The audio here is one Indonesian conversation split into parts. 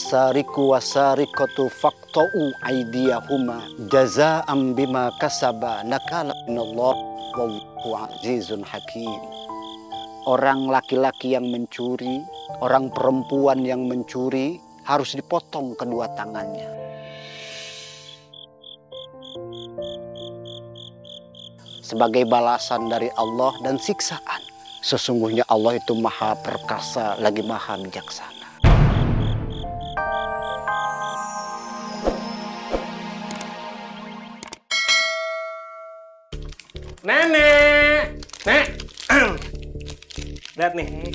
As-sariqu was-sariqatu faqta'u aydiyahuma jazaa'an bima kasaba nakala minallah wallahu azizun hakim. Orang laki-laki yang mencuri, orang perempuan yang mencuri harus dipotong kedua tangannya. Sebagai balasan dari Allah dan siksaan. Sesungguhnya Allah itu maha perkasa lagi maha bijaksana. Nenek, Nek, lihat nih,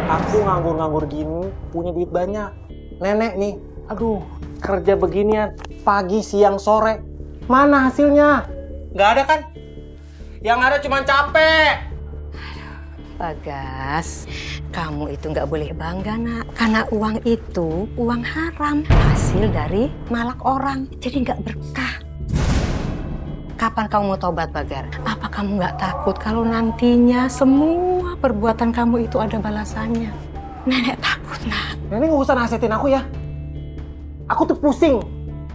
aku nganggur-nganggur gini, punya duit banyak. Nenek nih, aduh, kerja beginian, pagi, siang, sore, mana hasilnya? Nggak ada kan? Yang ada cuma capek. Bagas, kamu itu nggak boleh bangga, Nak. Karena uang itu uang haram, hasil dari malak orang, jadi nggak berkah. Kapan kamu mau tobat, Bagar? Apa kamu nggak takut kalau nantinya semua perbuatan kamu itu ada balasannya? Nenek takut, Nak. Nenek nggak usah nasihatin aku ya. Aku tuh pusing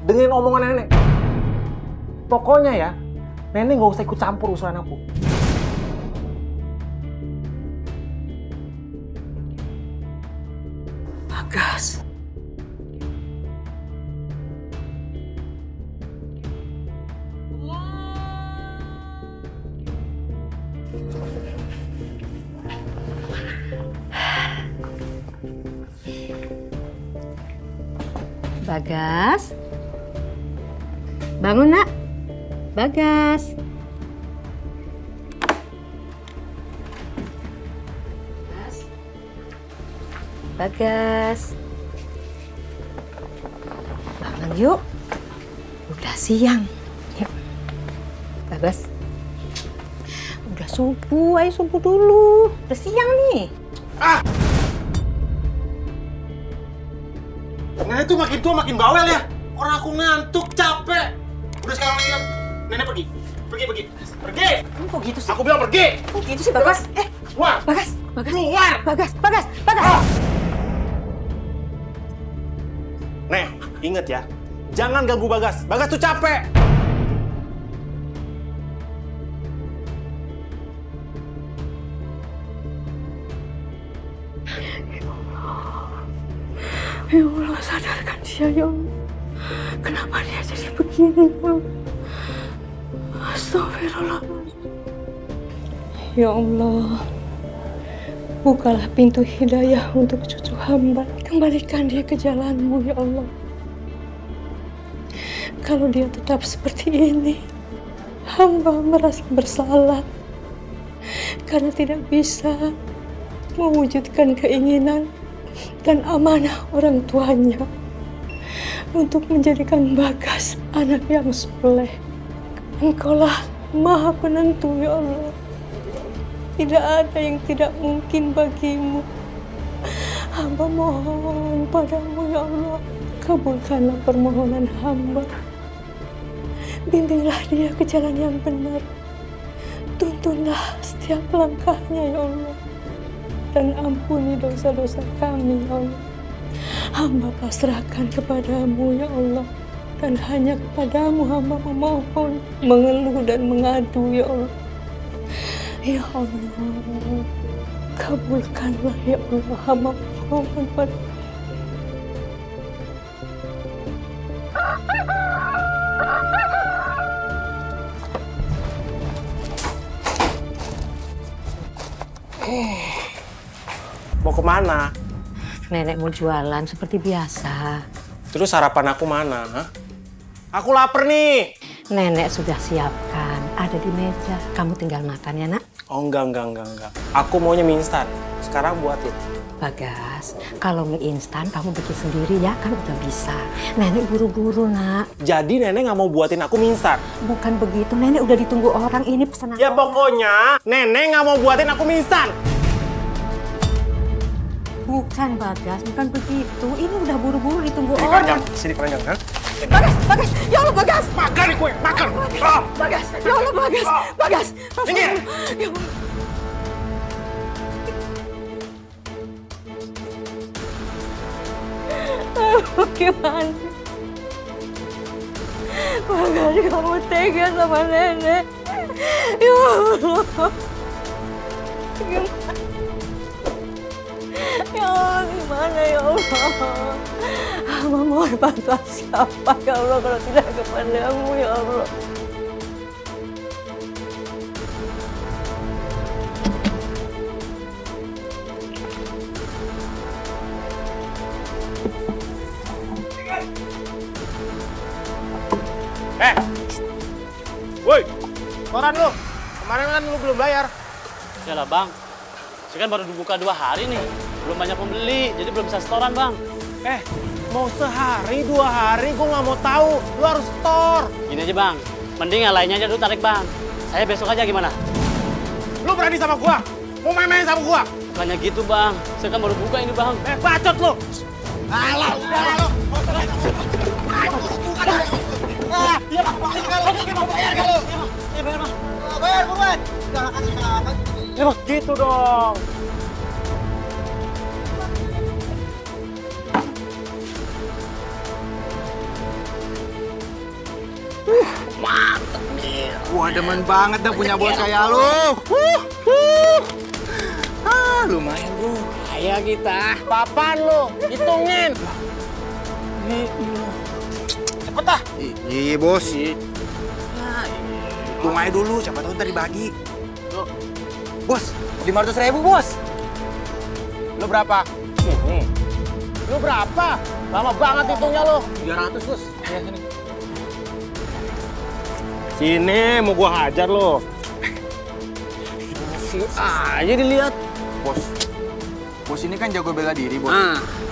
dengerin omongan nenek. Pokoknya ya, nenek nggak usah ikut campur urusan aku. Bagas. Bagas. Bangun, Nak. Bagas. Bagas. Bangun yuk. Udah siang. Yuk. Bagas. Udah subuh, ayo subuh dulu. Udah siang nih. Ah! Nenek tuh makin tua makin bawel ya. Orang aku ngantuk, capek. Udah sekarang lihat. Nenek pergi. Pergi. Kamu kok gitu sih? Aku bilang pergi. Kok gitu sih, Bagas? Keluar. Bagas. Keluar. Bagas. Ah! Nek, inget ya. Jangan ganggu Bagas. Bagas tuh capek. Ya Allah, sadarkan dia, ya Allah. Kenapa dia jadi begini, ya Allah? Astagfirullah. Ya Allah, bukalah pintu hidayah untuk cucu hamba. Kembalikan dia ke jalanmu, ya Allah. Kalau dia tetap seperti ini, hamba merasa bersalah. Karena tidak bisa mewujudkan keinginan dan amanah orang tuanya untuk menjadikan Bagas anak yang soleh. Engkaulah Maha Penentu, ya Allah. Tidak ada yang tidak mungkin bagimu. Hamba mohon padamu, ya Allah. Kabulkanlah permohonan hamba. Bimbinglah dia ke jalan yang benar. Tuntunlah setiap langkahnya, ya Allah. Dan ampuni dosa-dosa kami, ya Allah. Hamba pasrahkan kepadamu, ya Allah. Dan hanya kepadamu hamba memohon, mengeluh dan mengadu, ya Allah. Ya Allah, kabulkanlah, ya Allah, hamba mohon padamu. Mau kemana? Nenek mau jualan seperti biasa. Terus sarapan aku mana? Hah? Aku lapar nih. Nenek sudah siapkan, ada di meja. Kamu tinggal makan ya, Nak? Oh enggak. Aku maunya mie instan. Sekarang buatin. Bagas, kalau mie instan kamu bikin sendiri ya, kan udah bisa. Nenek buru-buru, Nak. Jadi nenek nggak mau buatin aku mie instan? Bukan begitu, nenek udah ditunggu orang, ini pesanan. Ya pokoknya nenek nggak mau buatin aku mie instan. Bukan, Bagas, bukan begitu. Ini udah buru-buru ditunggu Sini orang. Sini keranjang, ha? Bagas, ya Allah, Bagas. Makan nih kue, makan. Bagas, ya Allah, Bagas. Minggir. Ya Allah. gimana? Makanya kamu tega sama nenek. Ya Allah. Gimana? Ya Allah, gimana ya Allah? Hamba mohon bantuan siapa ya Allah kalau tidak kepadamu ya Allah. Woi, koran lu. Kemarin kan lu belum bayar. Yalah bang, saya kan baru dibuka 2 hari nih. Belum banyak pembeli, jadi belum bisa setoran bang. Mau sehari, 2 hari, gue nggak mau tahu. Lu harus store. Gini aja bang, mending yang lainnya aja dulu tarik bang. Saya besok aja gimana? Lu berani sama gua? Mau main-main sama gua? Bukannya gitu bang, saya kan baru buka ini bang. Bacot lu! Alah, udah lu! Bayar, buruan! Gitu dong! Mantep nih. Wah, demen banget dah punya bos kayak lu. Lumayan bro. Kaya kita. Papan lu, hitungin. Cepet dah. Iya bos. Hitung aja dulu, siapa tahu ntar dibagi. Bos, 500.000 bos. Lu berapa? Sini. Lu berapa? Lama banget hitungnya lu. 300 bos. Ya, sini. Sini, mau gua hajar lu. Masih aja dilihat. Bos ini kan jago bela diri bos.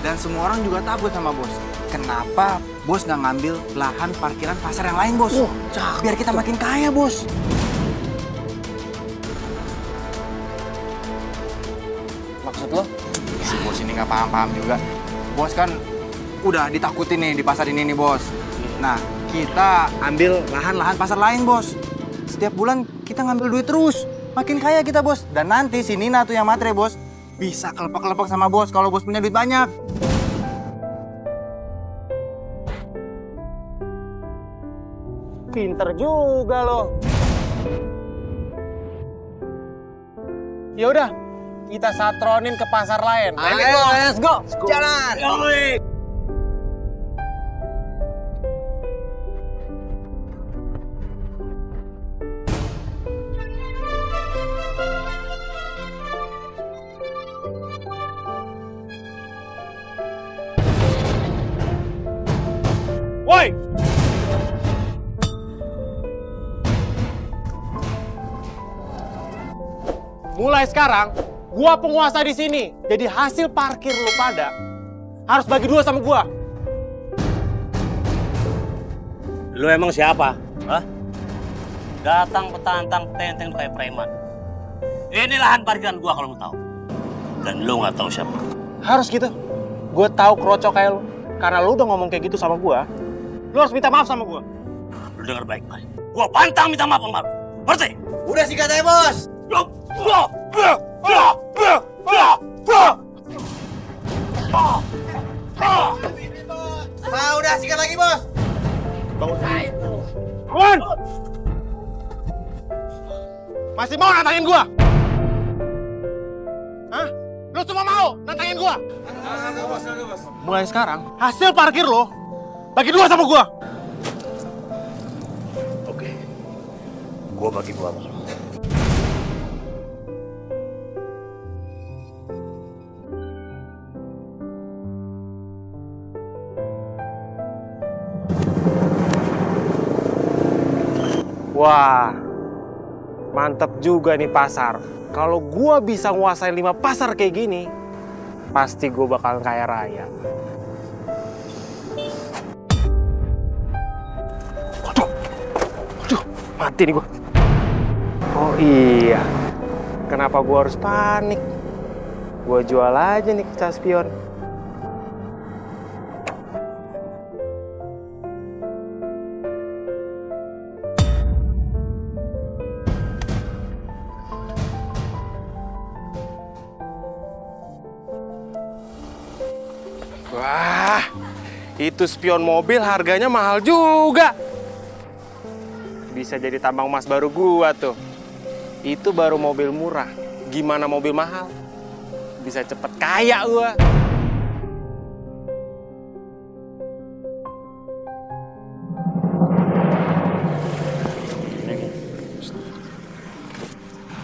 Dan semua orang juga takut sama bos. Kenapa bos nggak ngambil lahan parkiran pasar yang lain bos? Biar kita makin kaya bos. Maksud lo? Si bos ini nggak paham-paham juga. Bos kan udah ditakutin nih di pasar ini nih bos. Nah, kita ambil lahan-lahan pasar lain bos. Setiap bulan kita ngambil duit terus. Makin kaya kita bos. Dan nanti si Nina tuh yang matre bos. Bisa kelepek-kelepek sama bos kalau bos punya duit banyak. Pinter juga lo. Ya udah, kita satronin ke pasar lain. Ayo, let's go. Jalan. Woi! Mulai sekarang, gua penguasa di sini. Jadi hasil parkir lu pada harus bagi 2 sama gua. Lu emang siapa? Hah? Datang petantang tenteng kayak preman. Ini lahan parkiran gua kalau lu tahu. Dan lu nggak tahu siapa. Harus gitu. Gua tahu kerocok kayak lu. Karena lu udah ngomong kayak gitu sama gua. Lu harus minta maaf sama gua. Lu denger baik-baik. Gua pantang minta maaf sama lu. Ngerti? Udah sih katanya bos. Nah, udah sikat lagi bos. Bangun! Masih mau nantangin gua? Hah? Lu semua mau nantangin gua? Mulai sekarang, hasil parkir lo bagi 2 sama gua. Oke. Gua bagi 2 sama lu. Wah, mantep juga nih pasar. Kalau gua bisa nguasain 5 pasar kayak gini, pasti gua bakal kaya raya. Waduh, mati nih gua. Oh iya, kenapa gua harus panik? Gua jual aja nih ke Caspion. Wah, Itu spion mobil harganya mahal juga. Bisa jadi tambang emas baru gua tuh. Itu baru mobil murah. Gimana mobil mahal? Bisa cepet kaya gua.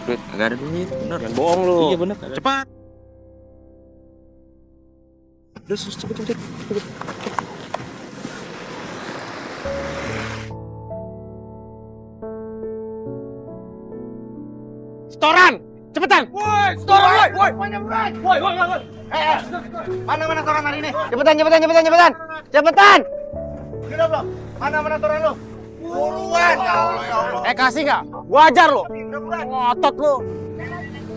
Duit, kagak ada duit, bener. Jangan bohong lu. Iya bener. Cepat. Udah, cepet. Setoran! Cepetan! Woi, setoran, woi! Woi. Mana setoran hari ini? Cepetan! Cepetan! Gila belum? Mana setoran lu? Buruan! Ya Allah. Kasih nggak? Gua ajar lu. Ngotot lu.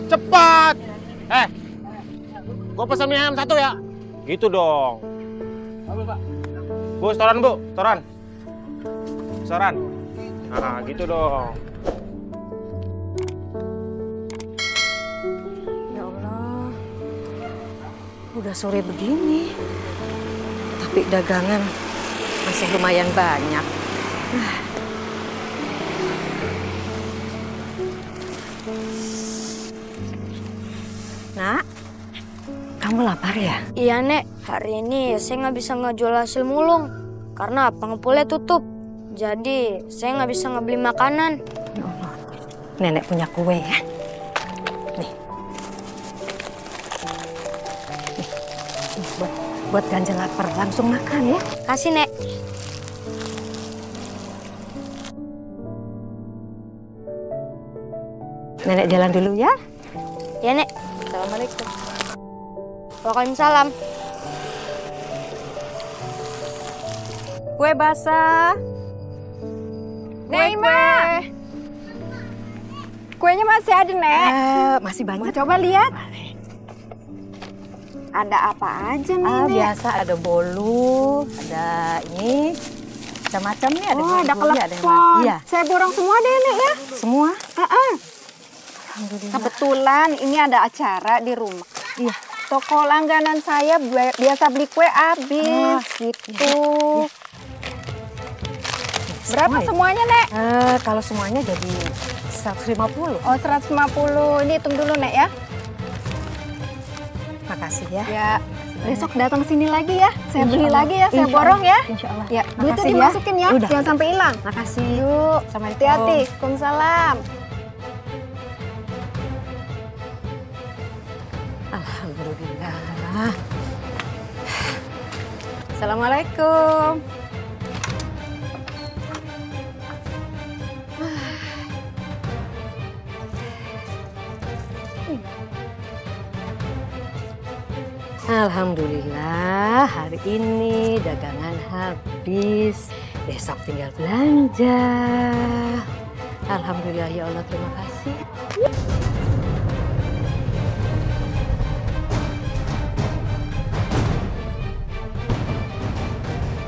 Cepat! Gua pesan mie ayam 1 ya. Gitu dong. Bu, setoran bu, setoran. Nah, gitu dong. Ya Allah, udah sore begini, tapi dagangan masih lumayan banyak. Nak, kamu lapar ya? Iya, Nek. Hari ini saya nggak bisa ngejual hasil mulung karena pengepulnya tutup. Jadi, saya nggak bisa ngebeli makanan. Ya Allah, nenek punya kue ya. Nih, buat ganjel lapar, langsung makan ya. Kasih, Nek. Nenek jalan dulu ya. Ya, Nek. Assalamualaikum. Waalaikumsalam. Kue basah. Neima, kuenya masih ada, Nek. Masih banyak. Mau coba lihat. Ada apa aja nih, Nek? Biasa ada bolu, ada ini, macam-macam nih. Ada ada bolu-bolunya, ada yang klepon. masih. Iya, Saya borong semua deh, Nek ya. semua. Alhamdulillah. Kebetulan ini ada acara di rumah. Iya. Toko langganan saya biasa beli kue habis, gitu. Iya. Berapa semuanya, Nek? Kalau semuanya jadi 150. Oh, 150. Ini hitung dulu, Nek ya. Makasih ya. Ya, besok datang sini lagi ya. Saya Insya beli Allah. lagi ya, saya Insya borong ya. Allah. Insya Allah. Ya, duitnya Makasih dimasukin ya, Udah. jangan sampai hilang. Makasih. Yuk, Assalamualaikum. hati-hati. Waalaikumsalam. Alhamdulillah. Assalamualaikum. Alhamdulillah, hari ini dagangan habis. Besok tinggal belanja. Alhamdulillah ya Allah, terima kasih.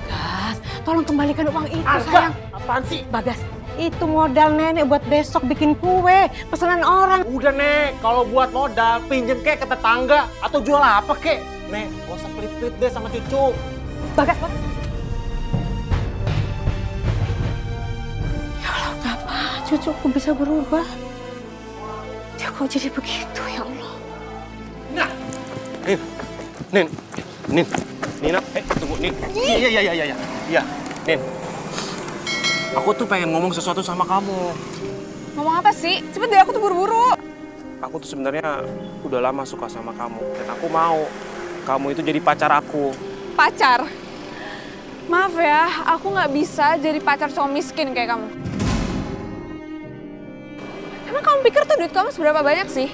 Gas, tolong kembalikan uang itu, sayang. Apaan sih? Bagas, itu modal nenek buat besok bikin kue. Pesanan orang. Udah, Nek. Kalau buat modal, pinjem kek ke tetangga. Atau jual apa kek? Nek, gak usah pelit-pelit deh sama cucu. Bagas, Bagas. Ya Allah, kapan cucuku bisa berubah? Dia kok jadi begitu, ya Allah? Nah, Nin, Nina, tunggu, Nin. Iya, Nin. Aku tuh pengen ngomong sesuatu sama kamu. Ngomong apa sih? Cepet deh, aku tuh buru-buru. Aku tuh sebenarnya udah lama suka sama kamu. Dan aku mau kamu itu jadi pacar aku. Pacar? Maaf ya, aku nggak bisa jadi pacar cowok miskin kayak kamu. Emang kamu pikir tuh duit kamu seberapa banyak sih?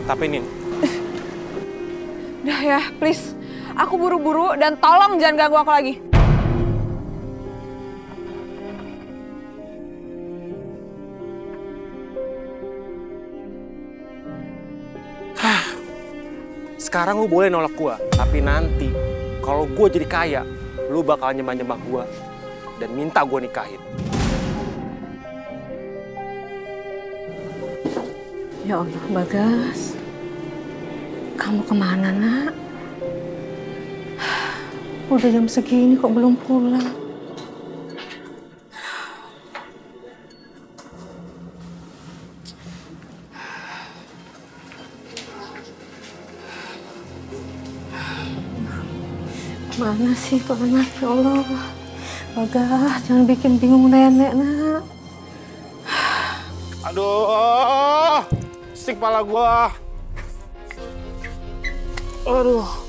Tapi Nin, Udah ya, please. Aku buru-buru dan tolong jangan ganggu aku lagi. sekarang lu boleh nolak gua. Tapi nanti, kalau gua jadi kaya, lu bakal nyembah-nyembah gua dan minta gua nikahin. Ya Allah, Bagas. Kamu kemana, nak? Udah jam segini kok belum pulang. Mana sih tuh anak, ya Allah. Bagas, jangan bikin bingung nenek, nak. Aduh, pusing kepala gua. Aduh.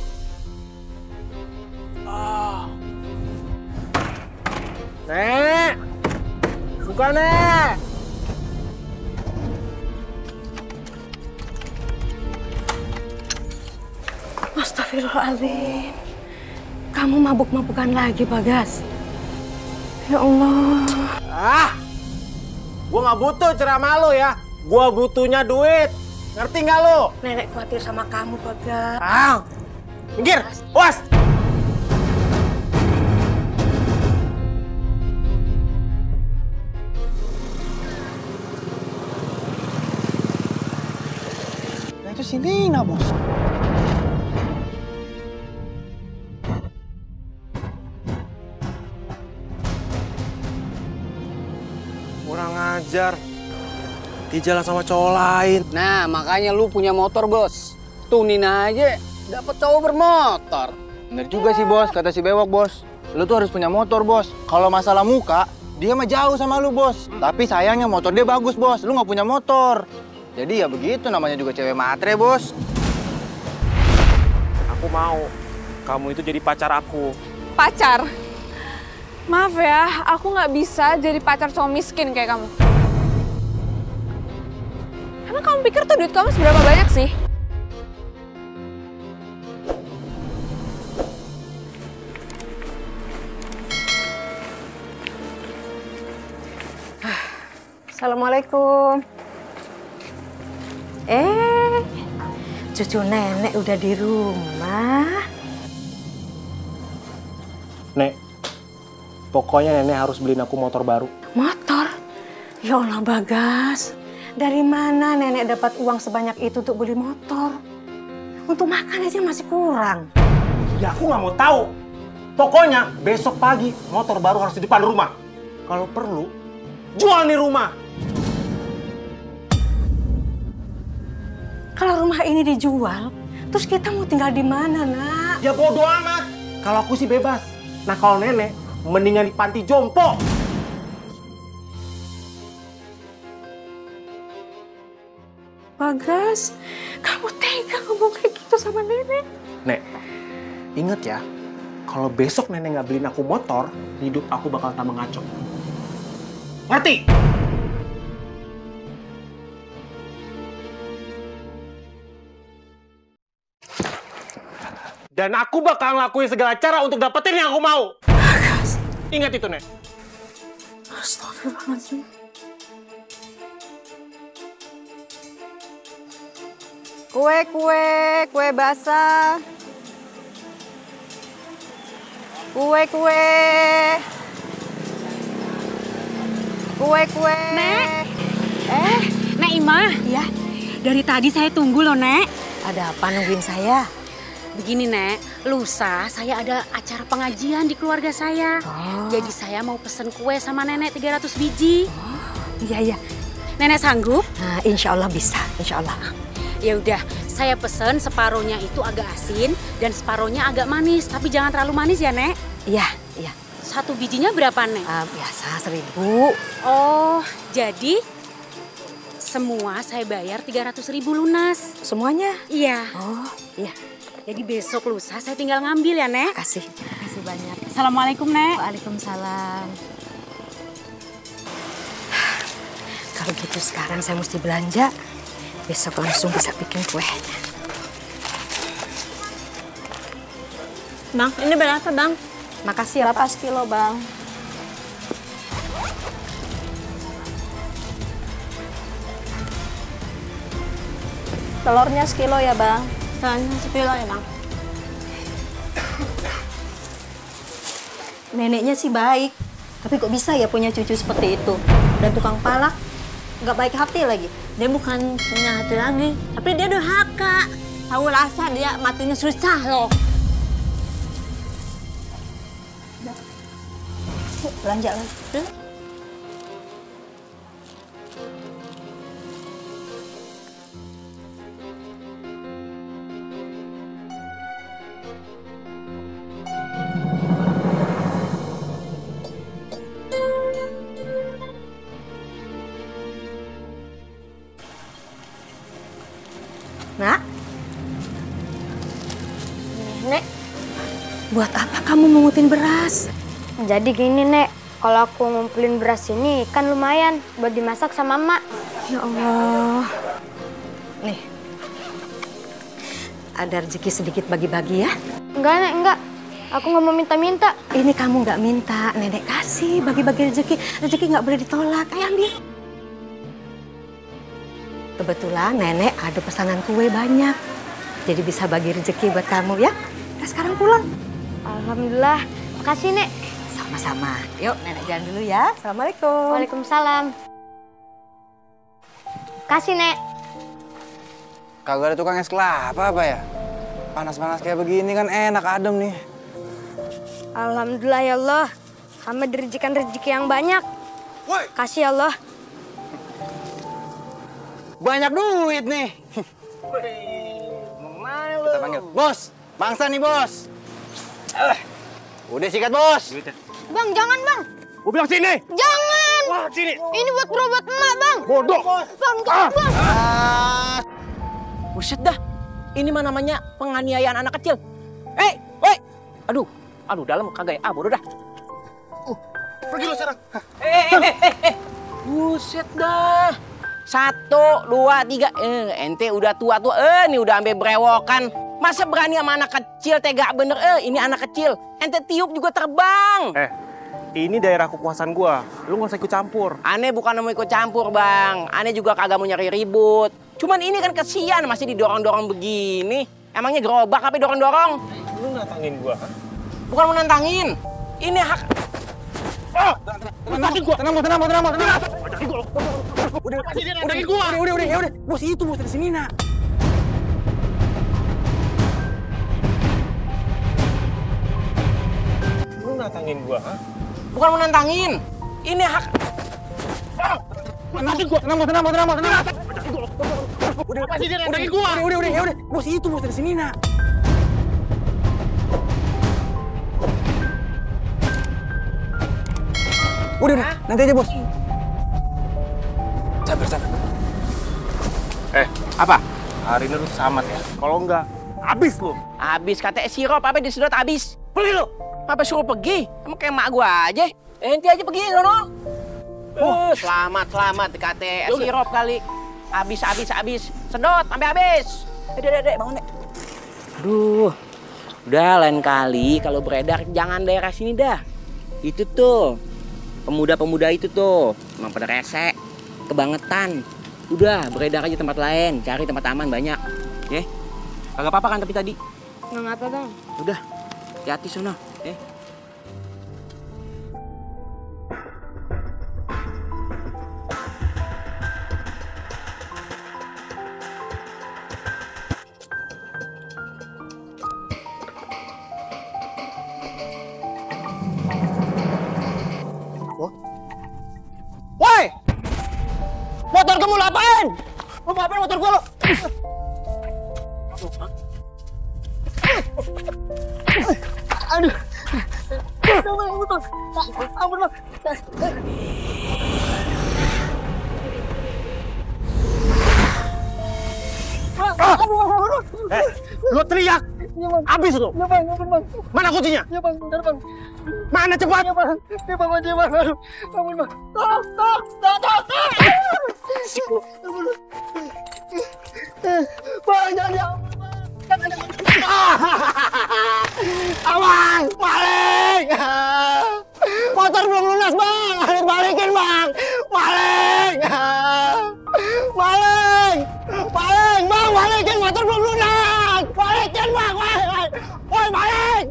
Nek, buka Nek. Astagfirullahaladzim. Kamu mabuk-mabukan lagi, Bagas. Ya Allah. Gua nggak butuh ceramah lo ya. Gua butuhnya duit. Ngerti nggak lo? Nenek khawatir sama kamu, Bagas. Minggir, was. Nah itu si Nina, Bos. Kurang ajar. Di jalan sama cowok lain. Nah, makanya lu punya motor, Bos. Tuh Nina aja dapat cowok bermotor. Bener juga sih, Bos. Kata si Bewok, Bos. Lu tuh harus punya motor, Bos. Kalau masalah muka, dia mah jauh sama lu, Bos. Tapi sayangnya motor dia bagus, Bos. Lu nggak punya motor. Jadi ya begitu, namanya juga cewek matre, Bos. Aku mau kamu itu jadi pacar aku. Pacar? Maaf ya, aku nggak bisa jadi pacar cowok miskin kayak kamu. Emang kamu pikir tuh duit kamu seberapa banyak sih? Assalamualaikum. Cucu nenek udah di rumah. Nek, pokoknya nenek harus beliin aku motor baru. Motor? Ya Allah, Bagas. Dari mana nenek dapat uang sebanyak itu untuk beli motor? Untuk makan aja masih kurang. Ya aku nggak mau tahu. Pokoknya besok pagi motor baru harus di depan rumah. Kalau perlu, jual nih rumah. Kalau rumah ini dijual, terus kita mau tinggal di mana, nak? Ya bodo amat. Kalau aku sih bebas. Nah kalau nenek, mendingan di panti jompo. Bagas, kamu tega ngomong kayak gitu sama nenek? Nek, inget ya, kalau besok nenek nggak beliin aku motor, hidup aku bakal tambah ngaco. Ngerti? Dan aku bakal ngelakuin segala cara untuk dapetin yang aku mau. Bagas. Ingat itu, Nek. Astagfirullahaladzim. Kue basah. Kue. Nek. Nek Ima. Ya, Dari tadi saya tunggu loh, Nek. ada apa nungguin saya? Begini, Nek. Lusa saya ada acara pengajian di keluarga saya. Jadi saya mau pesen kue sama Nenek 300 biji. Iya. Nenek sanggup? Nah, insya Allah bisa, insya Allah. Ya udah, saya pesen separohnya itu agak asin dan separohnya agak manis. Tapi jangan terlalu manis ya, Nek. Iya. Satu bijinya berapa, Nek? Biasa 1.000. Oh, jadi semua saya bayar 300.000 lunas. Semuanya? Iya. Oh, iya. Jadi besok lusa saya tinggal ngambil ya, Nek. Makasih banyak. Assalamualaikum, Nek. Waalaikumsalam. Kalau gitu sekarang saya mesti belanja. Besok langsung bisa bikin kuenya. Bang, ini berapa, Bang? Makasih ya, Pak. Kilo, Bang. Telurnya sekilo ya, Bang. Telurnya sekilo ya, Bang. Neneknya sih baik, tapi kok bisa ya punya cucu seperti itu? Dan tukang palak, nggak baik hati lagi. Dia bukan punya hati lagi, tapi dia durhaka. Tahu rasa dia matinya susah loh. Yuk, belanja lagi. Nak, Nek, buat apa kamu mengutin beras? jadi gini, Nek. Kalau aku ngumpulin beras ini kan lumayan buat dimasak sama emak. Ya Allah. Nih, ada rezeki sedikit bagi-bagi ya. Enggak, Nek, enggak. Aku nggak mau minta-minta. Ini kamu nggak minta, nenek kasih bagi-bagi rezeki. Rezeki nggak boleh ditolak. Ayo ambil. Kebetulan nenek ada pesanan kue banyak. Jadi bisa bagi rezeki buat kamu ya. Kita sekarang pulang. Alhamdulillah. Makasih, Nek. Sama-sama. Yuk, nenek jalan dulu ya. Assalamualaikum. Waalaikumsalam. Kasih, Nek. Kagak ada tukang es kelapa apa ya? Panas-panas kayak begini kan enak adem nih. Alhamdulillah ya Allah. Hamba direzekikan rezeki yang banyak. Kasih ya Allah. Banyak duit nih. Kita panggil. Bos, bangsa nih bos. Udah sikat bos. Bang, jangan bang. Gua bilang sini. Jangan. Wah, sini. Ini buat berobat emak bang. Bodoh. Bang, jangan bang. Buset dah. Ini mah namanya penganiayaan anak kecil. Woi. Aduh, dalam kagak ya? Bodoh dah. Pergi lu sekarang. Buset dah. 1, 2, 3. Ente udah tua-tua. Nih udah sampai brewokan. Masa berani sama anak kecil, tega bener. Ini anak kecil. Ente tiup juga terbang. Ini daerah kekuasaan gua. Lu nggak usah ikut campur. Aneh bukan mau ikut campur, Bang. Aneh juga kagak mau nyari ribut. Cuman ini kan kesian masih didorong-dorong begini. Emangnya gerobak apa dorong-dorong? Lu nantangin gua, ha? Bukan mau nantangin. Ini hak. Tenang. Udah. Bos itu bos dari sini nak. Lu nantangin gua, ha? Bukan mau nantangin. Ini hak. Tenang. Udah. Bos itu bos dari sini nak. Udah, nanti aja bos. Sabar. Apa? Hari ini lu selamat ya. Kalau enggak, habis lu. Habis kata sirup apa disedot habis. Pergi lu. Apa suruh pergi? Emang kayak mak gua aja. Ente aja pergi sono. Selamat kata sirup kali. Habis. Sedot sampai habis. Dek, bangun dek. Aduh. Udah lain kali kalau beredar jangan daerah sini dah. Itu tuh. Pemuda-pemuda itu tuh emang pada rese, kebangetan. Udah beredar aja tempat lain, cari tempat aman banyak. Ya, kagak apa-apa kan tapi tadi. Nggak apa bang. Udah, hati-hati sono. Woi! Motor kamu lu apain? Lu mau apain motor gua lu? Aduh. Ampun lu. Lu teriak. Habis lu. Ya bang. Mana kuncinya? Ya bang, bentar bang. Mana cepat? Ya bang. Aduh. Ampun bang. Tolong. Bang, jangan ya. Awas, maling! Motor belum lunas bang, harus balikin bang. Maling! Bang, balikin motor belum lunas. Balikin bang, woi maling!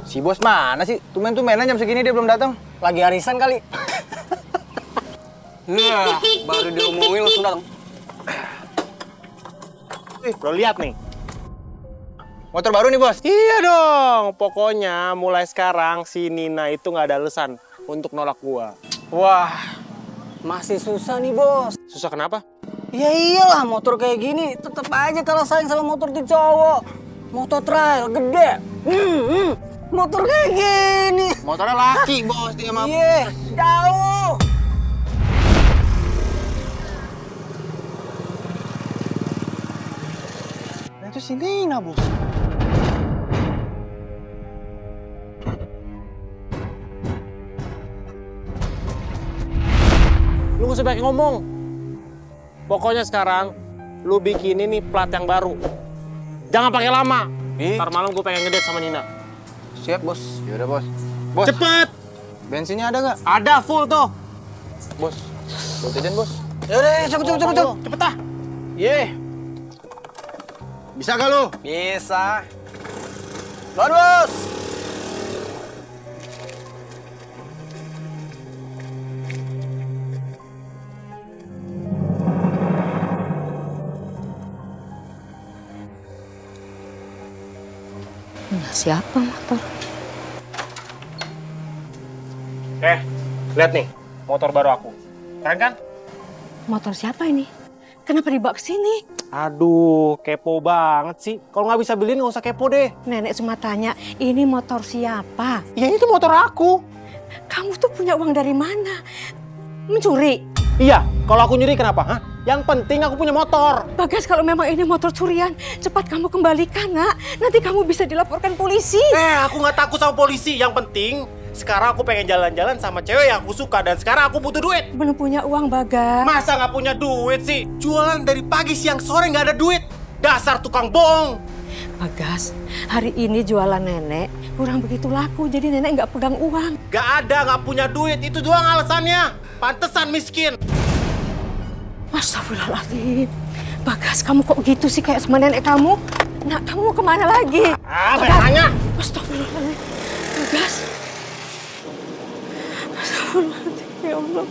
Si bos mana sih? Tumben-tumbenan jam segini dia belum datang. Lagi arisan kali. Nah, baru diomongin langsung datang. Lo lihat nih. motor baru nih, Bos. Iya dong. Pokoknya mulai sekarang si Nina itu nggak ada alasan untuk nolak gua. Wah, masih susah nih, Bos. Susah kenapa? Ya iyalah, motor kayak gini tetep aja kalau sayang sama motor tuh cowok. Motor trail gede. Motor kayak gini. Motornya laki, Bos. Dia mah. Iya, jauh. Nah, itu si Nina, Bos. Lu gak usah banyak ngomong. Pokoknya sekarang lu bikin ini plat yang baru. Jangan pakai lama. Ntar malam gue pengen ngedate sama Nina. Siap, Bos. Yaudah, Bos. Bos. Cepet. Bensinnya ada nggak? Ada, full tuh. Bos. Buat jajan, Bos. Yaudah, cepet. Cepet ah. Ye. Bisa gak lu? Bisa. Nuhun, Bos. Nah, siapa motor? Lihat nih, motor baru aku. Keren kan? Motor siapa ini? Kenapa dibawa ke sini? Aduh, kepo banget sih. Kalau nggak bisa beliin nggak usah kepo deh. Nenek cuma tanya, ini motor siapa? Ya itu motor aku. Kamu tuh punya uang dari mana? Mencuri? Iya, kalau aku nyuri kenapa? Hah? Yang penting aku punya motor. Bagas, kalau memang ini motor curian, cepat kamu kembalikan, nak. Nanti kamu bisa dilaporkan polisi. Aku nggak takut sama polisi. Yang penting, sekarang aku pengen jalan-jalan sama cewek yang aku suka. Dan sekarang aku butuh duit. Belum punya uang, Bagas. Masa nggak punya duit sih? Jualan dari pagi siang sore nggak ada duit. Dasar tukang bohong. Bagas, hari ini jualan nenek kurang begitu laku. Jadi nenek nggak pegang uang. Gak ada, nggak punya duit. Itu doang alasannya. Pantesan miskin. Astagfirullahaladzim. Bagas, kamu kok gitu sih kayak sama nenek kamu? Nak, kamu mau kemana lagi? Banyak. Astagfirullahaladzim. Bagas. Astagfirullahaladzim, ya Allah.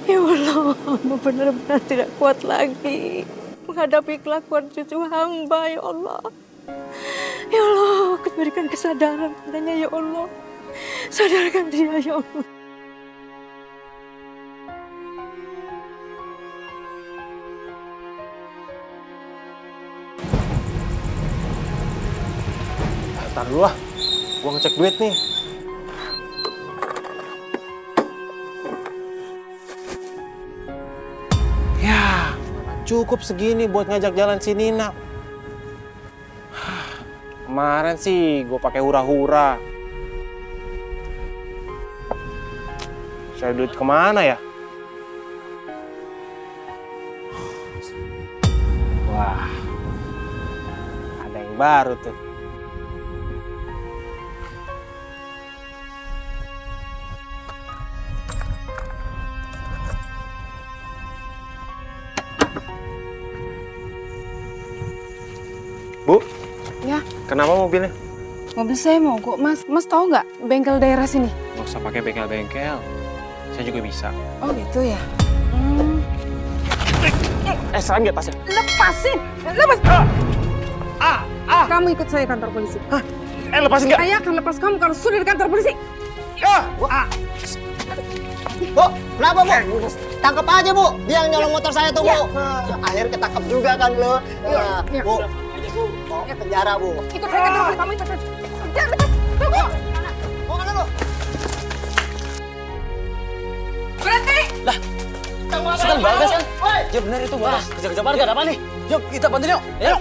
Ya Allah, hamba benar-benar tidak kuat lagi menghadapi kelakuan cucu hamba, ya Allah. Ya Allah, berikan kesadaran padanya, ya Allah. Sadarkan dia, ya Allah. Ntar dulu lah, gua ngecek duit nih. Ya, cukup segini buat ngajak jalan si Nina. Kemarin sih gua pakai hura-hura. Saya duit kemana ya? Wah, ada yang baru tuh. Bu? Ya. Kenapa mobilnya? Mobil saya mogok, Mas. Mas tahu nggak bengkel daerah sini? Nggak usah pakai bengkel-bengkel. Saya juga bisa. Oh gitu ya? Serang nggak tasnya? Lepasin! Lepas! Kamu ikut saya kantor polisi. Hah? Lepasin nggak? Saya akan lepas kamu kalau sudah di kantor polisi. Bu, kenapa Bu? Tangkap aja Bu, dia yang nyolong motor saya tuh Bu. Akhirnya ketangkep juga kan lo. Bu, mau ke penjara Bu. Ikut saya kantor polisi, kamu ikut saya. Tunggu! Mau kemana lu? Berhenti! Lah, itu kan Bagas kan? Ya benar itu Bagas. Kejar-kejar warga, ada apa nih? Yuk, kita bantuin yuk. Yuk.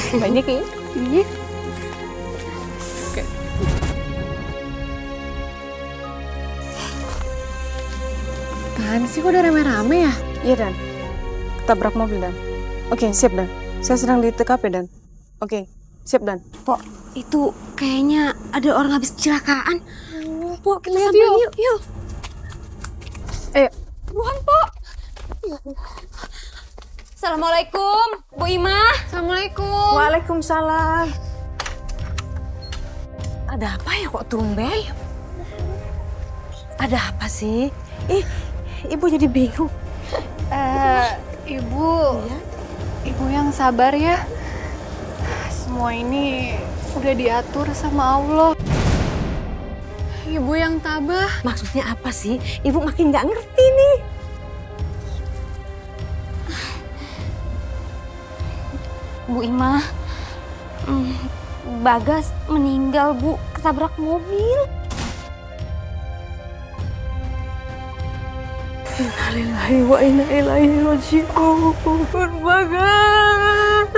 Banyak ya? Iya. Oke. Apaan sih kok udah rame-rame ya? Iya, Dan. Ketabrak mobil, Dan. Oke, siap, Dan. Saya sedang di TKP, Dan. Oke, siap, Dan. Pok, itu kayaknya ada orang habis kecelakaan. Pok, kita Lihat samperin yuk. yuk. Ayo. Buruan, Pok. Assalamualaikum, Bu Imah. Assalamualaikum. Waalaikumsalam. Ada apa ya kok tumben? Ada apa sih? Ibu jadi bingung. Ibu yang sabar ya. Semua ini udah diatur sama Allah. Ibu yang tabah. Maksudnya apa sih? Ibu makin nggak ngerti nih. Bu Ima, Bagas meninggal, Bu, ketabrak mobil. Innalillahi wa inna ilaihi raji'un. Bagas.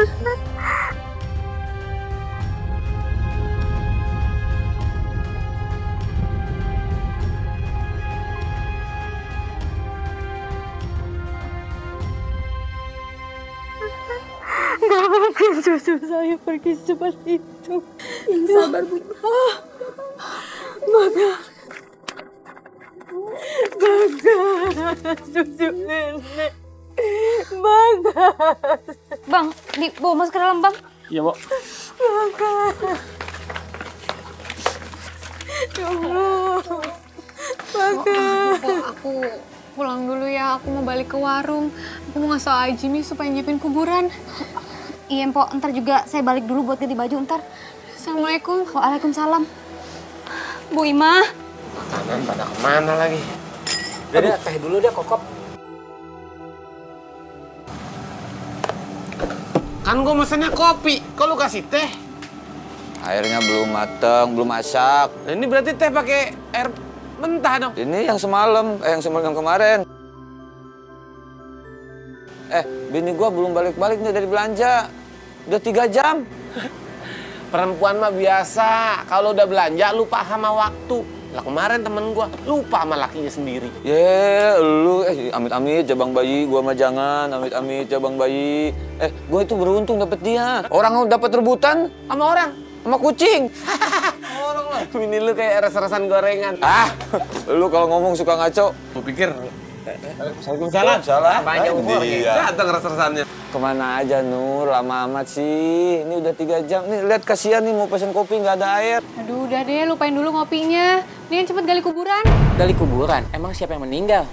Gak mungkin cucu saya pergi seperti itu. Yang sabar, Bu. Bagas. Bagas, cucu nenek. Bagas. Bang, dibawa masuk ke dalam, Bang. Iya, Bu. Bagas. Ya Allah. Bagas. Aku pulang dulu ya, aku mau balik ke warung. Aku mau ngasih Aji nih supaya nyiapin kuburan. Iya, Mpok. Ntar juga saya balik dulu buat ganti baju ntar. Assalamualaikum. Waalaikumsalam. Bu Ima. Makanan pada kemana lagi? Udah deh, teh dulu deh, Kokop. Kan gue mesennya kopi, kok lu kasih teh? Airnya belum mateng, belum masak. Nah, ini berarti teh pakai air mentah dong? Ini yang semalam, yang semalam kemarin. Bini gua belum balik-balik nih dari belanja. Udah 3 jam. Perempuan mah biasa, kalau udah belanja lupa sama waktu. Lah kemarin temen gua lupa sama lakinya sendiri. Lu amit-amit jabang bayi, gua mah jangan amit-amit jabang bayi. Gua itu beruntung dapet dia. Orang dapat rebutan Sama orang? sama kucing. Orang lah. Bini lu kayak res-resan gorengan. Lu kalau ngomong suka ngaco. Gua pikir. Waalaikumsalam. Salah. Banyak umur datang res-resannya. Kemana aja Nur, lama amat sih. Ini udah 3 jam. Nih lihat kasihan nih mau pesen kopi nggak ada air. Aduh, udah deh, lupain dulu ngopinya. Mendingan cepet gali kuburan. Gali kuburan? Emang siapa yang meninggal?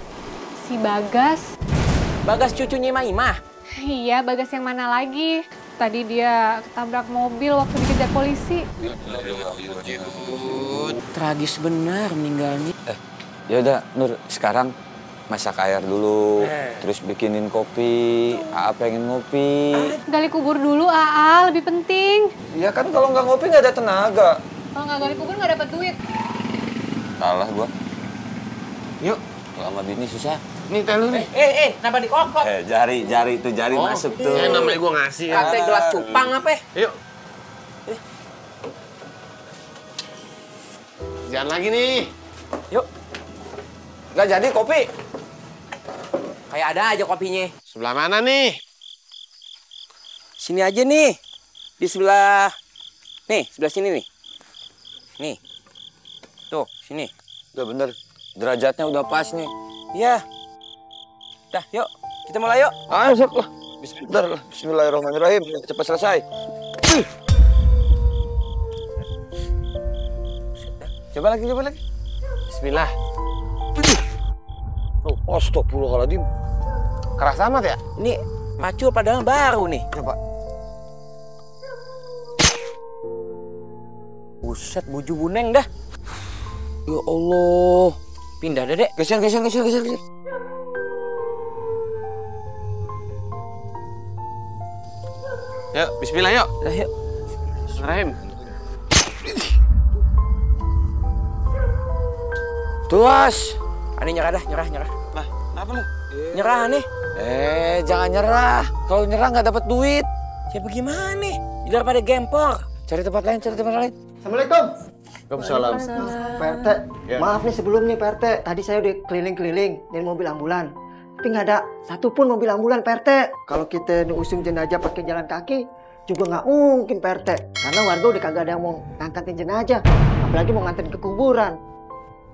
Si Bagas. Bagas cucunya Imah? Iya, Bagas yang mana lagi? Tadi dia ketabrak mobil waktu dikejar polisi. Tragis benar meninggalnya. Ya udah Nur, sekarang masak air dulu, terus bikinin kopi. Aa pengen ngopi. Gali kubur dulu, Aa, lebih penting. Ya kan kalau nggak ngopi nggak ada tenaga. Kalau nggak gali kubur nggak dapat duit. Kalah gua. Yuk. Lama bini susah. Nih teh lu nih. Kenapa dikokok? Jari itu jari masuk tuh. Namanya gua ngasih. Katanya gelas cupang apa? Yuk. Jangan lagi nih. Yuk. Nggak jadi kopi. Kayak ada aja kopinya. Sebelah mana nih? Sini aja nih. Di sebelah... Nih, sebelah sini nih. Nih. Tuh, sini. Udah bener. Derajatnya udah pas nih. Iya. Dah, yuk. Kita mulai yuk. Ayo, sok lah. Bismillahirrahmanirrahim. Cepat selesai. Coba lagi. Bismillah. Astagfirullahaladzim. Keras amat ya? Ini macul padahal baru nih. Coba. Buset, buju buneng dah. Ya Allah. Pindah deh, Dek. Geser. Yuk, bismillah yuk. Dah, yuk. Bismillahirrahmanirrahim. Tuas. Ani nyerah dah, nyerah. Nah, kenapa lu? Nyerah nih. Jangan nyerah. Kalau nyerah nggak dapat duit. Ya bagaimana nih? Daripada gempor. Cari tempat lain. Assalamualaikum. Waalaikumsalam. Pak RT, maaf nih sebelum nih Pak RT. Tadi saya udah keliling-keliling dari mobil ambulan. Tapi nggak ada satupun mobil ambulan Pak RT. Kalau kita usung jenazah pakai jalan kaki, juga nggak mungkin Pak RT. Karena warga udah kagak ada yang mau ngangkatin jenazah. Apalagi mau nganterin ke kuburan.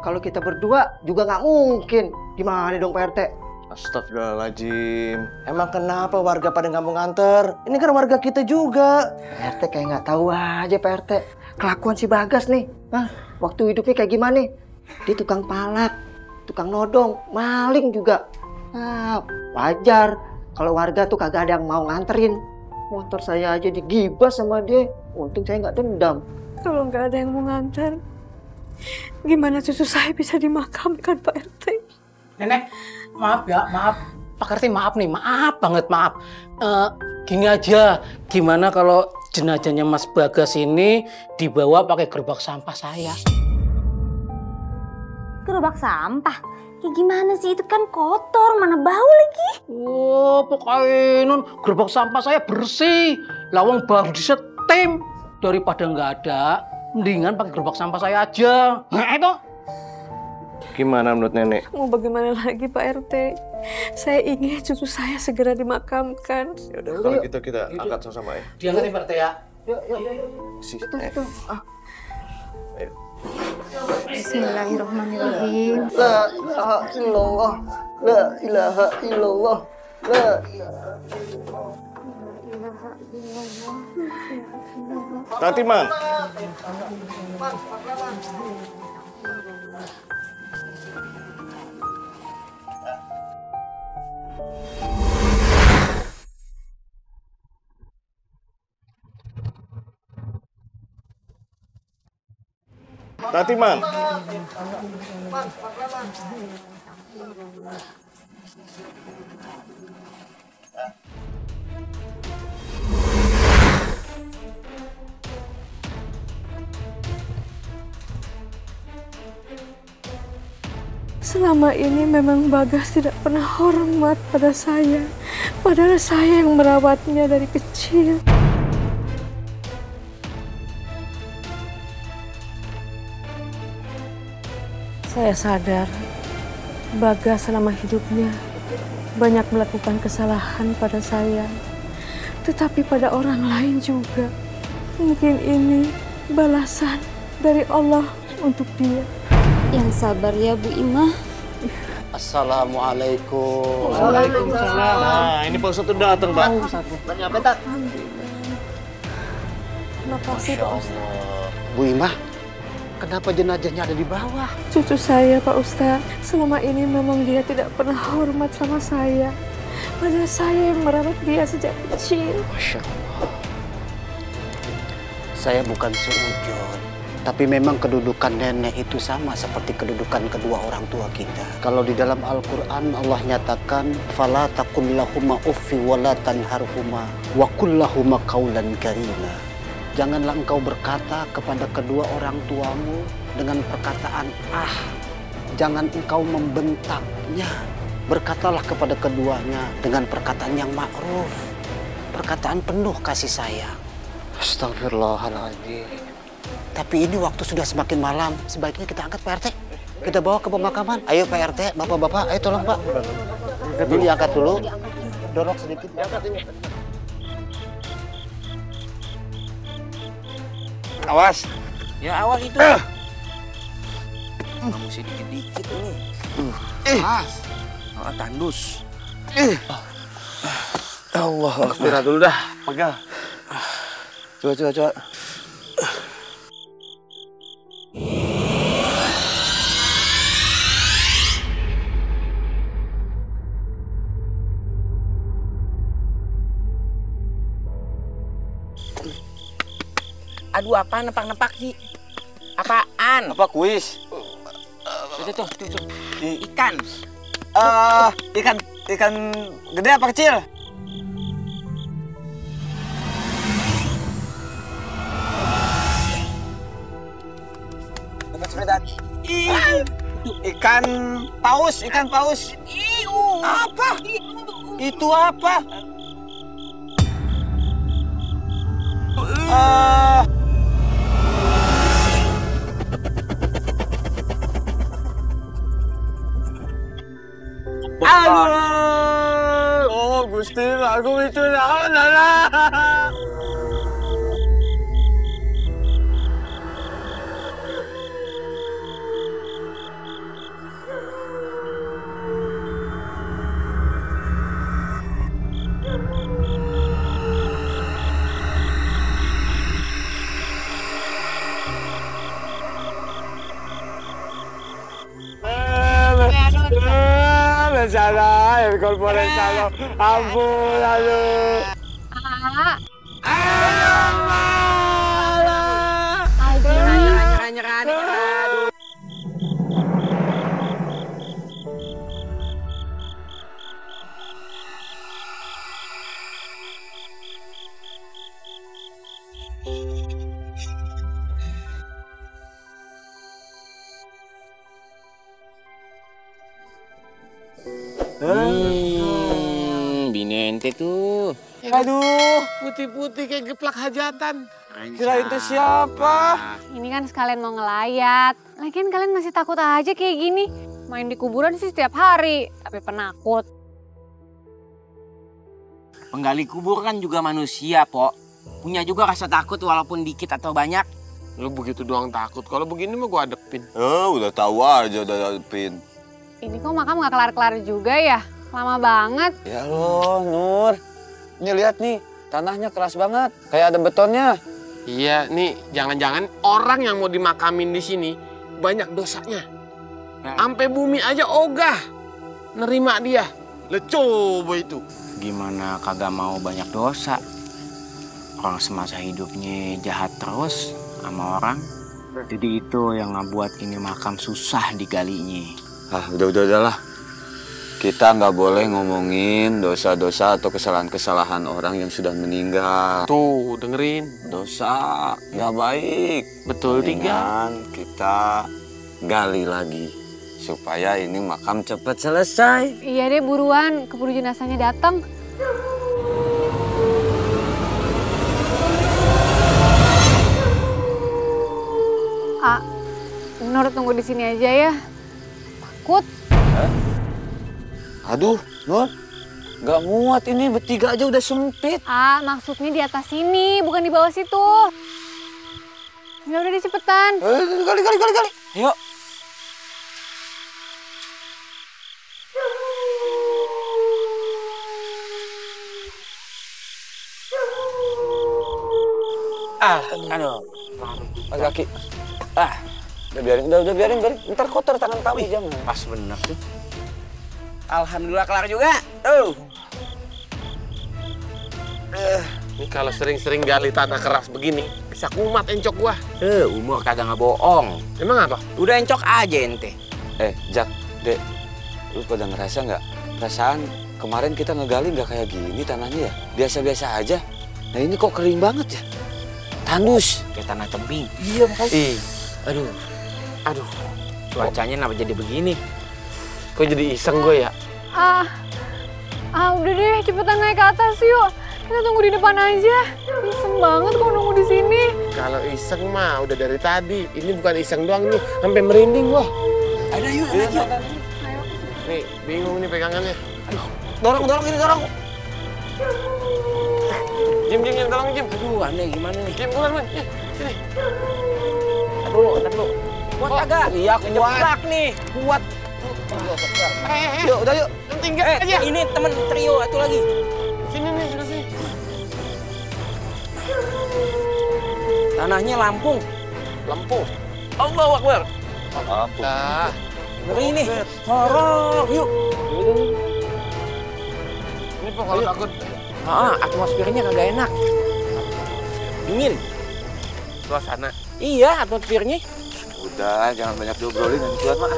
Kalau kita berdua juga nggak mungkin. Gimana dong Pak RT? Astagfirullahaladzim. Emang kenapa warga pada nggak mau nganter? Ini kan warga kita juga. Pak RT kayak nggak tahu aja Pak RT. Kelakuan si Bagas nih. Waktu hidupnya kayak gimana nih? Dia tukang palak, tukang nodong, maling juga. Wajar kalau warga tuh kagak ada yang mau nganterin. Motor saya aja digibas sama dia. Untung saya nggak dendam. Kalau nggak ada yang mau nganter, gimana cucu saya bisa dimakamkan, Pak RT? Nenek, maaf ya, maaf. Pak RT maaf nih, maaf banget, maaf. Gini aja, gimana kalau jenazahnya Mas Bagas ini dibawa pakai gerobak sampah saya? Gerobak sampah? Kayak gimana sih? Itu kan kotor, mana bau lagi. Oh, pokoknya non, gerobak sampah saya bersih. Lawang baru disetem. Daripada nggak ada, mendingan pakai gerobak sampah saya aja. Nah, itu. Gimana menurut nenek? Mau bagaimana lagi, Pak RT? Saya ingin cucu saya segera dimakamkan. Yaudah, kalau gitu kita angkat sama-sama ya. Diangkatin Pak RT ya. Yuk. Itu. Ayo. Bismillahirrahmanirrahim. La ilaha illallah. La ilaha illallah. La ilaha illallah. Nanti, Mang. Nanti, Mang. Selama ini memang Bagas tidak pernah hormat pada saya. Padahal saya yang merawatnya dari kecil. Saya sadar Bagas selama hidupnya banyak melakukan kesalahan pada saya, tetapi pada orang lain juga. Mungkin ini balasan dari Allah untuk dia. Yang sabar ya Bu Imah. Assalamualaikum. Waalaikumsalam. Nah, ini Pak Ustadz udah datang, Pak. Banyak petak. Terima kasih Pak Ustadz. Bu Imah, kenapa jenazahnya ada di bawah? Cucu saya Pak Ustadz, selama ini memang dia tidak pernah hormat sama saya. Padahal saya yang merawat dia sejak kecil. Masya Allah. Saya bukan seujon, tapi memang kedudukan nenek itu sama seperti kedudukan kedua orang tua kita. Kalau di dalam Al-Quran Allah nyatakan, fala taqul lahuma uffi wa la tanharhuma wa qul lahuma qawlan karima. Janganlah engkau berkata kepada kedua orang tuamu dengan perkataan ah. Jangan engkau membentaknya. Berkatalah kepada keduanya dengan perkataan yang ma'ruf. Perkataan penuh kasih sayang. Astagfirullahaladzim. Tapi ini waktu sudah semakin malam. Sebaiknya kita angkat Pak RT. Kita bawa ke pemakaman. Ayo Pak RT, bapak-bapak, ayo tolong Pak. Ini diangkat dulu. Dorong sedikit. Diangkat ini. Awas. Ya awas itu. Kamu sih dikit-dikit ini. Tandus. Allah, istirahat dulu dah. Pegang. Coba. Aduh, apaan nempak-nempak sih? Apaan? Apa kuis? Tuh. Ikan. Ikan gede apa kecil? Ikan paus. Apa? Itu apa? Aduh. Oh, Gusti Agung itu lah. Sana air korporat salom. Ampun, aduh. Nyerah. Bini ente tuh. Aduh, putih-putih kayak geplak hajatan. Kirain itu siapa? Ini kan sekalian mau ngelayat. Lagian kalian masih takut aja kayak gini. Main di kuburan sih setiap hari, tapi penakut. Penggali kubur kan juga manusia, Pok. Punya juga rasa takut walaupun dikit atau banyak. Lu begitu doang takut. Kalau begini mah gua adepin. Udah tahu aja udah adepin. Ini kok makam nggak kelar-kelar juga ya? Lama banget. Ya loh, Nur. Ini lihat nih, tanahnya keras banget. Kayak ada betonnya. Iya, nih jangan-jangan orang yang mau dimakamin di sini banyak dosanya. Sampai bumi aja ogah nerima dia. Lah coba itu. Gimana kagak mau banyak dosa? Orang semasa hidupnya jahat terus sama orang. Jadi itu yang ngebuat ini makam susah digalinya. Udahlah. Kita nggak boleh ngomongin dosa-dosa atau kesalahan-kesalahan orang yang sudah meninggal. Tuh, dengerin. Dosa nggak baik. Betul, Tiga. Kita gali lagi supaya ini makam cepat selesai. Iya deh, buruan keburu jenazahnya datang. Nur tunggu di sini aja ya. Takut. Aduh, Nur. Gak muat ini, bertiga aja udah sempit. Maksudnya di atas sini, bukan di bawah situ. Ya udah cepetan. Gali. Yuk. Aduh. Kaki. Udah biarin. Ntar kotor tangan kamu jangan. Pas bener tuh. Alhamdulillah kelar juga. Ini kalau sering-sering gali tanah keras begini, bisa kumat encok gua. Umur kagak ngebohong. Emang apa? Udah encok aja ente. Jak, Dek, lu pada ngerasa nggak? Perasaan kemarin kita ngegali nggak kayak gini tanahnya ya? Biasa-biasa aja. Nah ini kok kering banget ya? Tandus. Kayak tanah tebing. Iya makanya. Aduh. Cuacanya kenapa jadi begini? Kok jadi iseng gue ya? Udah deh, cepetan naik ke atas yuk. Kita tunggu di depan aja. Iseng banget kok nunggu di sini. Kalau iseng mah udah dari tadi. Ini bukan iseng doang nih, sampai merinding gua. Ada yuk. Nih, bingung nih pegangannya. Dorong ini. Jim, tolong Jim. Aduh, aneh gimana nih? Jim, bukan, Man. Sini. Ntar dulu. Kuat kagak? Iya, kuat nih. Kuat. Yuk, udah yuk. Tinggal aja. Ini temen trio satu lagi. Sini. Tanahnya Lampung. Allahu Akbar. Lampung. Ini horor. Yuk. Ini kok kalau takut. Atmosfernya kagak enak. Dingin. Suasana. Iya, atmosfernya. Udah, jangan banyak diobrolin nanti kuat mah.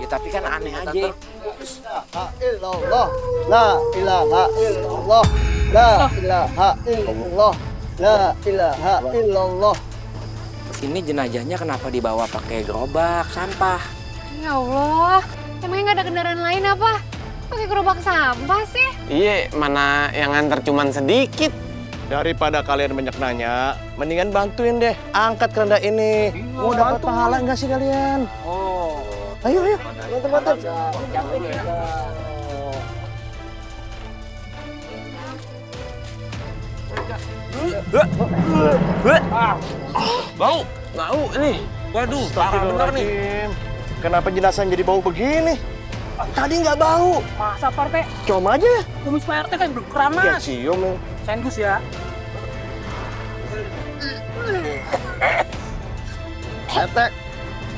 Ya tapi kan aneh aja. La ilaha illallah. La ilaha illallah. La ilaha illallah. Ini jenazahnya kenapa dibawa pakai gerobak sampah? Ya Allah, emangnya nggak ada kendaraan lain apa? Pakai gerobak sampah sih? Iya, mana yang nganter cuman sedikit. Daripada kalian banyak nanya, mendingan bantuin deh angkat keranda ini. Mau dapat pahala nggak sih kalian? Ayo. Bantu. Bau ini. Waduh, parah bener nih. Kenapa jenazah jadi bau begini? Tadi nggak bau. Masa Pak RT? Cium aja. Kumis Pak RT kan berkeramas. Ya cium nih. Sengus ya. Ete,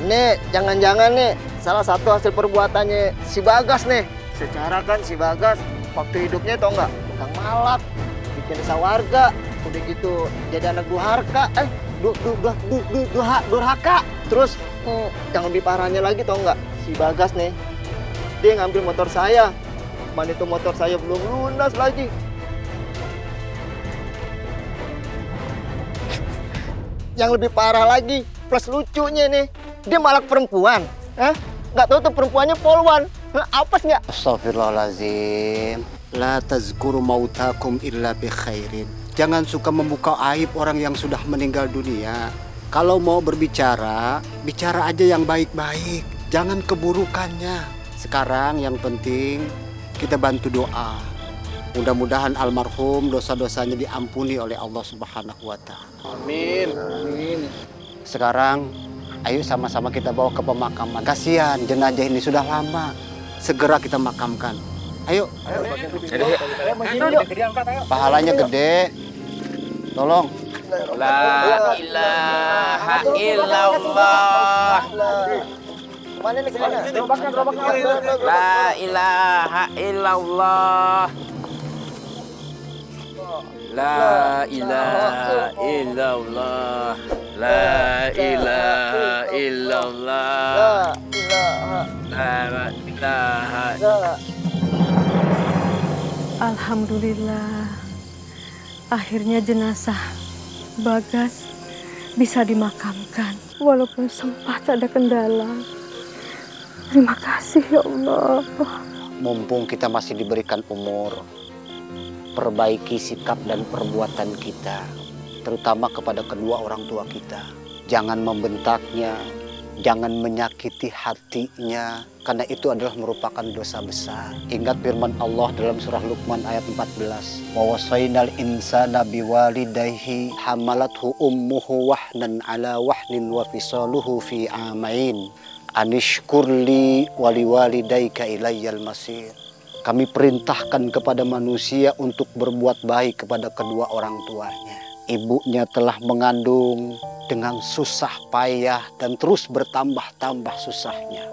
nih jangan-jangan nih salah satu hasil perbuatannya si Bagas nih. Secara kan si Bagas waktu hidupnya tau nggak, tukang malak, bikin desa warga, udah gitu jadi anak durhaka, durhaka. Terus yang lebih parahnya lagi tau nggak, si Bagas nih, dia ngambil motor saya. Mana itu motor saya belum lunas lagi. Yang lebih parah lagi, plus lucunya nih, dia malak perempuan. Nggak tahu tuh perempuannya polwan. Apes nggak? Astagfirullahaladzim. La tazkuru mautakum illa bi khairin. Jangan suka membuka aib orang yang sudah meninggal dunia. Kalau mau berbicara, bicara aja yang baik-baik. Jangan keburukannya. Sekarang yang penting kita bantu doa. Mudah-mudahan almarhum dosa-dosanya diampuni oleh Allah Subhanahu wa Ta'ala. Amin. Amin. Sekarang ayo sama-sama kita bawa ke pemakaman. Kasihan jenazah ini sudah lama. Segera kita makamkan. Ayo. Pahalanya gede. Tolong. La ilaha illallah. Mana nih kemana? La ilaha illallah. La ilaha illallah. La ilaha illallah. La ilaha. Alhamdulillah, akhirnya jenazah Bagas bisa dimakamkan. Walaupun sempat ada kendala. Terima kasih ya Allah. Mumpung kita masih diberikan umur, perbaiki sikap dan perbuatan kita, terutama kepada kedua orang tua kita. Jangan membentaknya, jangan menyakiti hatinya, karena itu adalah merupakan dosa besar. Ingat firman Allah dalam surah Luqman ayat 14. Wa wasainal insana biwalidayhi hamalathu ummuhu wahnan ala wahnin wa fisaluhu fi amain. Anishkurli waliwalidayka ilayyal masir. Kami perintahkan kepada manusia untuk berbuat baik kepada kedua orang tuanya. Ibunya telah mengandung dengan susah payah dan terus bertambah-tambah susahnya.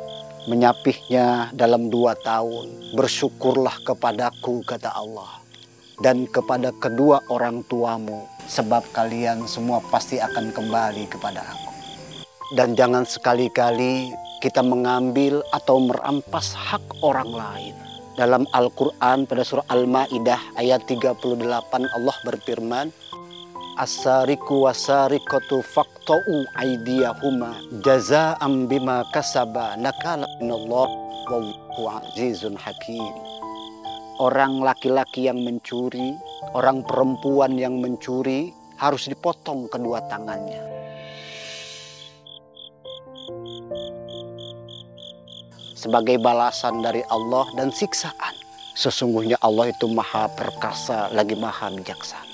Menyapihnya dalam 2 tahun. Bersyukurlah kepadaku, kata Allah. Dan kepada kedua orang tuamu, sebab kalian semua pasti akan kembali kepada aku. Dan jangan sekali-kali kita mengambil atau merampas hak orang lain. Dalam Al-Quran pada surah Al-Ma'idah ayat 38 Allah berfirman, As-sariku wasarikatu faqta'u aydiyahuma jazaa'an bima kasaba nakala minallah wallahu azizun hakim. Orang laki-laki yang mencuri, orang perempuan yang mencuri harus dipotong kedua tangannya. Sebagai balasan dari Allah dan siksaan. Sesungguhnya Allah itu maha perkasa lagi maha bijaksana.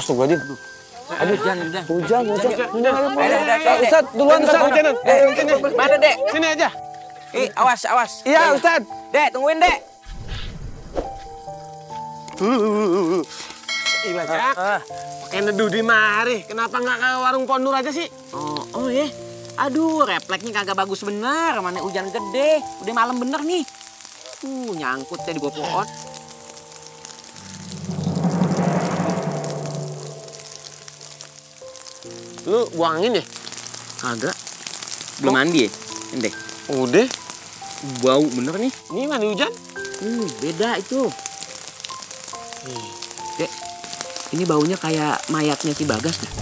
Astagfirullahaladzim. Aduh, hujan. Ustaz, duluan Ustaz. Mana, Dek? Sini aja. Awas. Iya, Ustaz. Dek, tungguin, Dek. Iya, Jak. Pakai neduh di mari. Kenapa nggak ke warung Pondur aja sih? Oh ya. Aduh, refleksnya kagak bagus bener. Mana hujan gede. Udah malam bener nih. Nyangkut deh di bawah pohon. Lu buang angin ya? Kagak. Belum mandi ya? Ini deh. Udah. Bau bener nih. Ini mandi hujan? Beda itu. Dek, ini baunya kayak mayatnya si Bagas dah.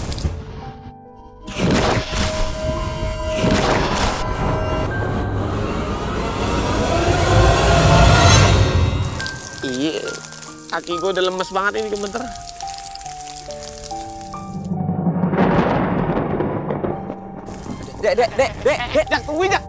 Iya. Kaki gue udah lemes banget ini gemeter. Dek. Jak, tungguin, Jak.